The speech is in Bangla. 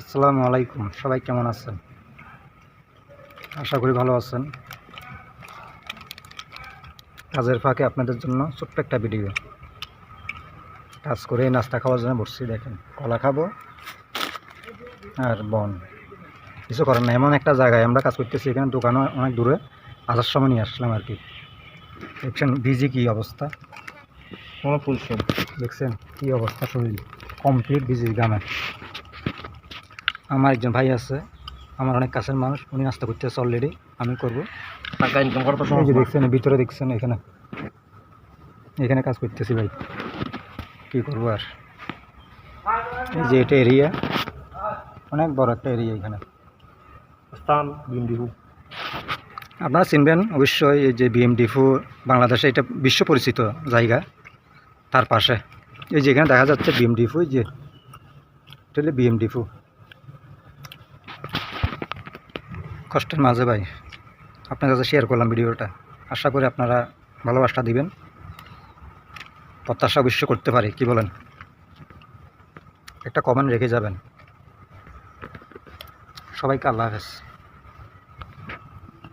আসসালামু আলাইকুম, সবাই কেমন আছেন? আশা করি ভালো আছেন। কাজের ফাঁকে আপনাদের জন্য ছোট্ট একটা ভিডিও। কাজ করে নাস্তা খাওয়ার জন্য বসছি। দেখেন, কলা খাবো আর বন, কিছু করার না। এমন একটা জায়গায় আমরা কাজ করতেছি, এখানে দোকানও অনেক দূরে, আসার সময় নিয়ে আসলাম আর কি। দেখছেন বিজি কী অবস্থা, কোনো ফুলছেন দেখছেন কী অবস্থা, শরীর কমপ্লিট বিজি গ্রামে। আমার একজন ভাই আছে, আমার অনেক কাছের মানুষ, উনি নাস্তা করতেছে অলরেডি, আমি করবো। টাকা ইনকাম করা তো এই সহজ যে না। দেখছেন ভিতরে, দেখছেন এখানে কাজ করতেছি ভাই, কী করবো আর। এই যে এটা এরিয়া, অনেক বড় একটা এরিয়া। এখানে স্থান বিন্দিহু। আপনারা চিনবেন অবশ্যই, এই যে বিএমডিফু বাংলাদেশে এটা বিশ্ব পরিচিত জায়গা। তার পাশে এই যে এখানে দেখা যাচ্ছে বিএমডিফু, এই যে এটা হলো বিএমডিফু। কষ্টের মাঝে ভাই আপনার কাছে শেয়ার করলাম ভিডিওটা। আশা করি আপনারা ভালোবাসা দিবেন, প্রত্যাশা অবশ্য করতে পারি। কি বলেন? একটা কমেন্ট রেখে যাবেন। সবাইকে আল্লাহ হাফেজ।